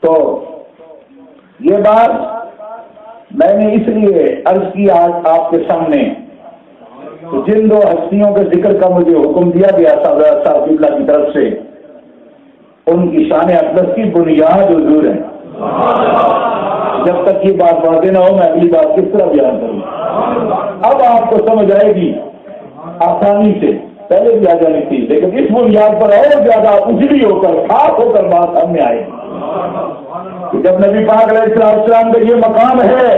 تو یہ بات میں نے اس لیے عرض کی آج آپ کے سامنے، جن دو ہستیوں کے ذکر کا مجھے حکم دیا گیا صاحب اللہ کی طرف سے، ان کی شان اقدس کی بنیاد حضور ہے۔ جب تک یہ بات واضح نہ ہو میں اگلی بات کس طرح بیان کروں؟ اب آپ کو سمجھ آئے گی آسانی سے، پہلے بھی آ جانی تھی، لیکن اس بنیاد پر اور زیادہ اجلی ہو کر خاص ہو کر بات ہم میں آئے گی۔ جب نبی پاک علیہ السلام کا یہ مقام ہے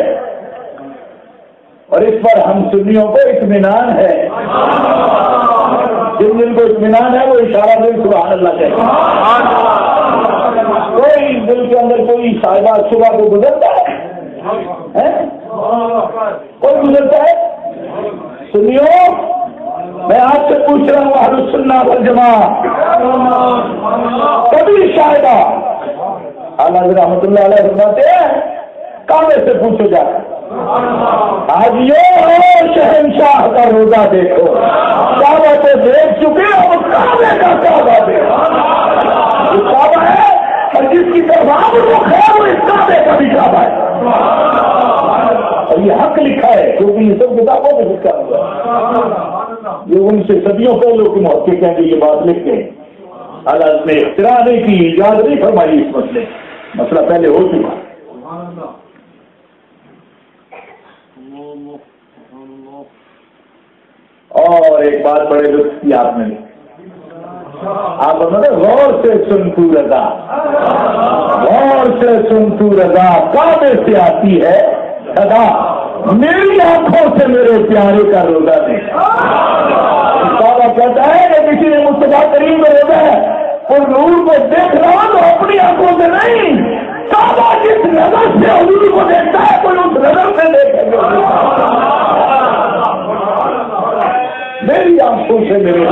اور اس پر ہم سنیوں کو اطمینان ہے، جن دل کو اطمینان ہے وہ اشارہ دل سبحان اللہ کہتے ہیں۔ کوئی دل کے اندر کوئی صاحبہ صبح کو گزرتا ہے؟ کوئی گزرتا ہے؟ سنیو، میں آپ سے پوچھ رہا ہوں اہل السنہ والجماعت کبھی شاہدہ اعلیٰ رحمۃ اللہ علیہ فرماتے ہیں کعبے سے پوچھو جا آج یہ شہنشاہ کا روزہ دیکھو، کعبہ تو دیکھ چکے اور کعبے کا کعبہ دیکھو، جو کعبہ ہے اور جس کی طرف آپ رخ ہے وہ اس کعبے کا بھی کعبہ ہے، اور یہ حق لکھا ہے کیونکہ یہ سب کتابوں میں لکھا ہوا ہے۔ یہ ان سے صدیوں پہلے کی محقق ہیں کہ یہ بات لکھ کے حالات میں اختراع نہیں کی، ایجاد نہیں فرمائی، اس مسئلہ پہلے ہو چکا۔ اور ایک بات بڑے لطف کی آپ نے، آپ غور سے سن تو رضا، غور سے سن تو رضا کعبے سے آتی ہے صدا، میری آنکھوں سے میرے پیارے کا روزہ دیکھا۔ کعبہ کہتا ہے کہ کسی نے مصطفیٰ کریم میں روزہ ہے اور نور کو دیکھ رہا تو اپنی آنکھوں سے نہیں، کعبہ جس نظر سے حضور کو دیکھتا ہے کوئی اس نظر سے دیکھے گا، میری آنکھوں سے میرے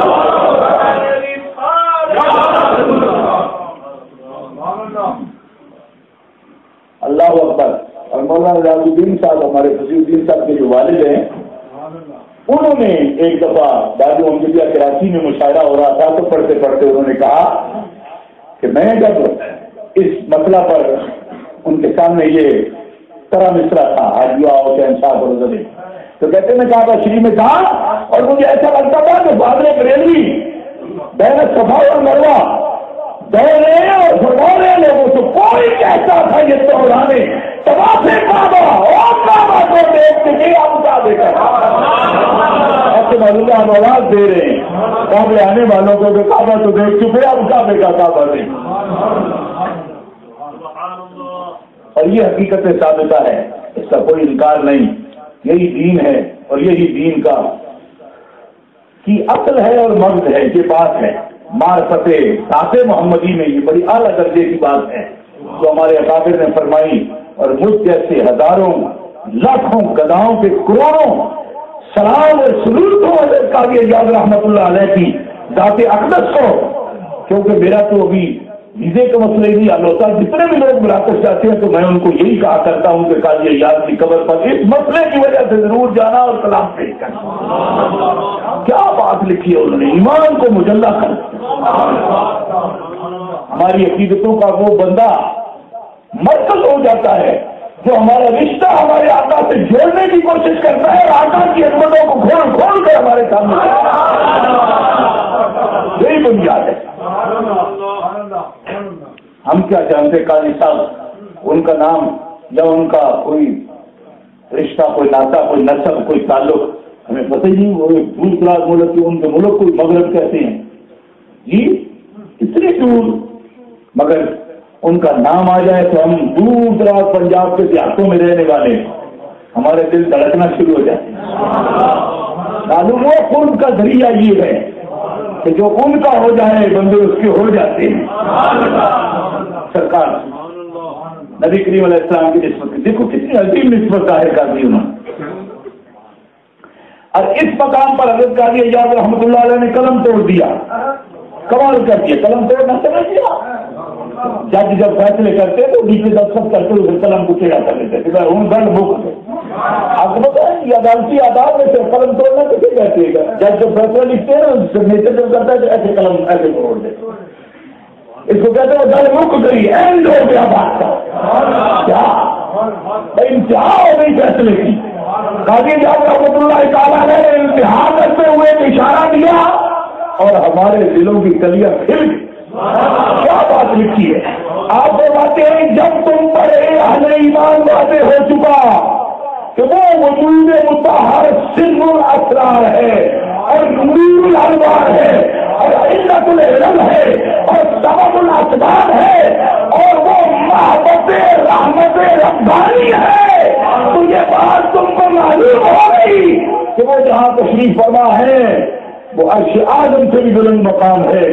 اللہ اکبر۔ اور مولانا رضا الدین صاحب ہمارے فصیح الدین صاحب کے جو والد ہیں، انہوں نے ایک دفعہ دارو امجدیہ کراچی میں مشاعرہ ہو رہا تھا تو پڑھتے پڑھتے انہوں نے کہا کہ میں جب اس مسئلہ پر ان کے سامنے یہ طرح مصرا تھا آج آؤ کہ انصاف اور زمین، تو کہتے میں کعبہ شریف میں تھا اور مجھے ایسا لگتا تھا کہ بادل بریلوی بین صفا اور مروہ دوڑ رہے ہیں اور فرما رہے ہیں لوگوں سے، کوئی کہتا تھا یہ توڑانے طواف کعبہ اور کعبہ کو دیکھ کے نہیں آپ کعبے کا ایسے معلوم ہم آواز دے رہے ہیں کعبے آنے والوں کو کہ کعبہ تو دیکھ چکے اب کعبے کا کعبہ نہیں، اور یہ حقیقت ثابتہ ہے، اس کا کوئی انکار نہیں، یہی دین ہے اور یہی دین کا کی اصل ہے اور مغز ہے، یہ بات ہے معرفت ذات محمدی میں، یہ بڑی اعلیٰ درجے کی بات ہے جو ہمارے اکابر نے فرمائی، اور مجھ جیسے ہزاروں لاکھوں گداؤں کے کروڑوں سلام اور سلوک ہو حضرت قاضی ایاز رحمۃ اللہ علیہ کی ذات اقدس کو، کیونکہ میرا تو ابھی ویزے کا مسئلہ ہی نہیں حل ہوتا، جتنے بھی لوگ مراکش جاتے ہیں تو میں ان کو یہی کہا کرتا ہوں کہ قاضی ایاز کی قبر پر اس مسئلے کی وجہ سے ضرور جانا اور کلام پیش کرنا۔ کیا بات لکھی ہے انہوں نے، ایمان کو مجلہ کر، ہماری عقیدتوں کا وہ بندہ مرکز ہو جاتا ہے جو ہمارا رشتہ ہمارے آقا سے جوڑنے کی کوشش کرتا ہے اور آقا کی عظمتوں کو کھول کھول کر ہمارے سامنے، یہی بنیاد ہے۔ ہم کیا جانتے قاضی صاحب ان کا نام یا ان کا کوئی رشتہ، کوئی ناتا، کوئی نسب، کوئی تعلق ہمیں پتہ ہی نہیں، وہ دور دراز ملک کے ان کے ملک کو مغرب کہتے ہیں جی، اتنی دور، مگر ان کا نام آ جائے تو ہم دور دراز پنجاب کے دیہاتوں میں رہنے والے ہمارے دل دھڑکنا شروع ہو جاتے ہیں۔ معلوم ہو خون کا ذریعہ یہ ہے کہ جو ان کا ہو جائے بندے اس کے ہو جاتے ہیں۔ سرکار نبی کریم علیہ السلام کی نسبت دیکھو کتنی عظیم نسبت ظاہر کر دی انہوں نے، اور اس مقام پر حضرت قاضی ایاز رحمۃ اللہ علیہ نے قلم توڑ دیا، کمال کر دیا، قلم توڑنا سمجھ دیا، جج جب فیصلے کرتے تو نیچے دستخط کرتے ہوئے قلم کو ٹیڑھا کر لیتے تھے ان گنڈ مک ہے. آپ کو پتا ہے یہ عدالتی آداب میں سے قلم توڑنا کیسے کہتے ہیں جج جب فیصلہ لکھتے ہیں نا سگنیچر جب کرتا ہے تو ایسے قلم ایسے توڑ دیتے. اس کو کہتے ہیں وہ گنڈ مک گئی اینڈ ہو گیا بات کا. کیا انتہا ہو گئی فیصلے کی. قاضی جاب رحمۃ اللہ تعالیٰ نے انتہا کرتے ہوئے اشارہ دیا اور ہمارے دلوں کی کلیاں پھر کیا بات لکھی ہے. آپ فرماتے ہیں جب تم پر اہل ایمان واضح ہو چکا کہ وہ وجود مطہر سر الاسرار ہے اور نور الانوار ہے اور علت العلم ہے اور سبب الاسباب ہے اور وہ محبت رحمت ربانی ہے, تو یہ بات تم کو معلوم ہو گئی کہ وہ جہاں تشریف فرما ہے وہ عرش اعظم سے بھی بلند مقام ہے.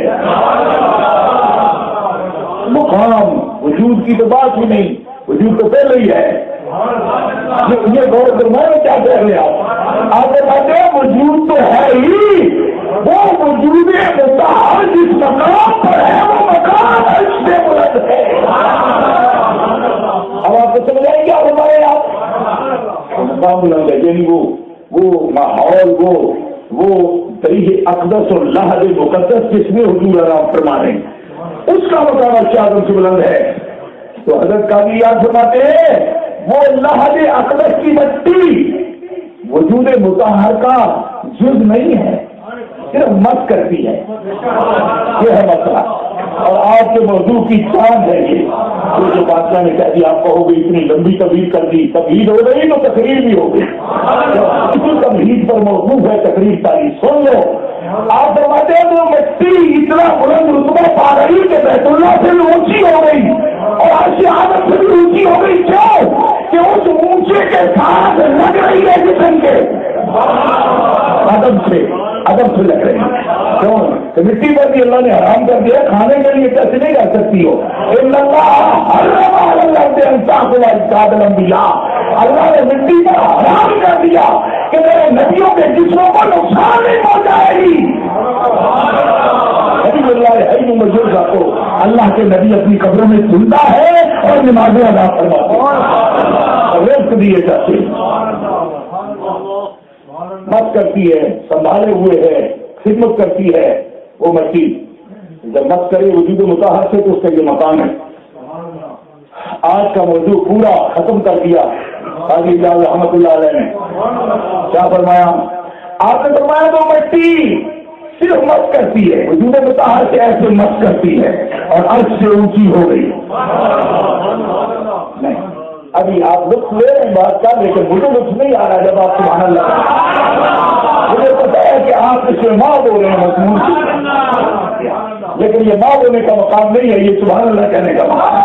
مقام وجود کی تو بات ہی نہیں, وجود تو پہلے ہی ہے. یہ غور فرمائے کیا کہہ رہے آپ بتاتے ہیں وجود تو ہے ہی, وہ وجود مطہر جس مقام پر ہے وہ مقام عرش سے بلند ہے. اب آپ کو سمجھ آئے کیا فرمائے آپ مقام بلند ہے یعنی وہ ماحول وہ طریق اقدس اور لحظ مقدس جس میں حضور آرام فرما رہے ہیں اس کا مقام عرش اعظم سے بلند ہے. تو حضرت قاضی یاد فرماتے ہیں وہ لحظ اقدس کی مٹی وجود مطہر کا جز نہیں ہے, صرف مت کرتی ہے. یہ ہے مسئلہ. اور آپ کے موضوع کی چاند ہے یہ جو بادشاہ نے کہہ دیا آپ کہو گے اتنی لمبی تبدیل کر دی, تبدیل ہو گئی تو تقریر بھی ہو گئی. اسی تبدیل پر موقوف ہے تقریر تاریخ سن لو. آپ فرماتے ہیں وہ مٹی اتنا بلند رتبہ پا رہی کہ بیت اللہ سے بھی اونچی ہو گئی اور عرش اعظم سے بھی اونچی ہو گئی. کیوں کہ اس اونچے کے ساتھ لگ رہی ہے جسم کے ادب سے لگ رہی ہے. کیوں کہ مٹی پر بھی اللہ نے حرام کر دیا, کھانے کے لیے کیسے نہیں کر سکتی ہو. اللہ نے مٹی پر حرام کر دیا کہ میرے نبیوں کے جسموں کو نقصان نہیں پہنچائے گی. اللہ کے نبی اپنی قبروں میں سنتا ہے اور نمازیں ادا فرماتے ہیں, دیے جاتے مت کرتی ہے, سنبھالے ہوئے ہے, خدمت کرتی ہے وہ مٹی. جب مت کرے وجود مطہر سے تو اس کا یہ مقام ہے. آج کا موضوع پورا ختم کر دیا قاضی جاب رحمۃ اللہ علیہ نے. کیا فرمایا آپ نے فرمایا تو مٹی صرف مت کرتی ہے, وجود مطہر سے ایسے مت کرتی ہے اور عرش سے اونچی ہو گئی. نہیں ابھی آپ لطف لے رہے ہیں بات کا, لیکن مجھے لطف نہیں آ رہا جب آپ سبحان اللہ. مجھے پتا ہے کہ آپ اس میں ماں بول رہے ہیں مضمون سے, لیکن یہ ماں بولنے کا مقام نہیں ہے, یہ سبحان اللہ کہنے کا مقام.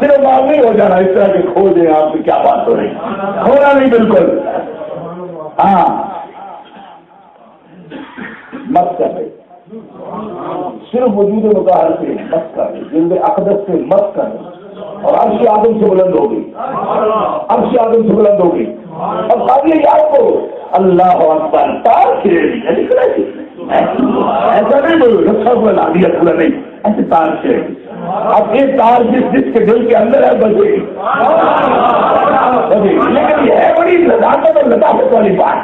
صرف ماں نہیں ہو جانا اس طرح کے کھو دیں آپ سے کیا بات ہو رہی, کھونا نہیں بالکل. ہاں مت کر رہے, صرف وجود مطہر سے مت کر رہے, جلد اقدس سے مت کر رہے اور عرش اعظم سے بلند ہو گئی, عرش اعظم سے بلند ہو گئی. اب قاضی یاد کو اللہ اکبر تار چھیڑ دیا, ایسا نہیں بولو رکھا ہوا لا دیا پورا نہیں, ایسے تار چھیڑ. اب یہ تار جس کے دل کے اندر ہے بجے گی, لیکن یہ ہے بڑی لذاقت اور لطافت والی بات.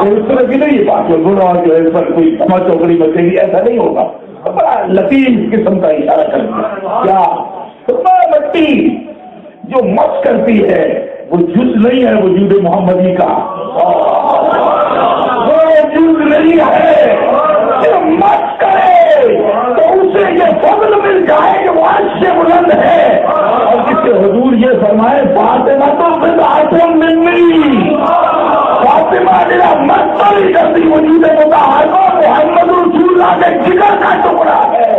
اس طرح کی نہیں یہ بات جو بڑا جو ہے اس پر کوئی سما چوکڑی بچے گی, ایسا نہیں ہوگا. بڑا لطیف قسم کا اشارہ کرنا. کیا مٹی جو مت کرتی ہے وہ جز نہیں ہے وجود محمدی کا, وہ جز نہیں ہے. جو مت کرے تو اسے یہ فضل مل جائے کہ وہ عرش سے بلند ہے. اور جس سے حضور یہ فرمائے فاطمہ تو بدعۃ منی, فاطمہ میرا مت تو نہیں کرتی وجود مطہر کو, محمد رسول اللہ کے جگر کا ٹکڑا ہے.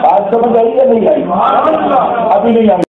بات سمجھ آئی یا نہیں آئی؟ ابھی نہیں آئی.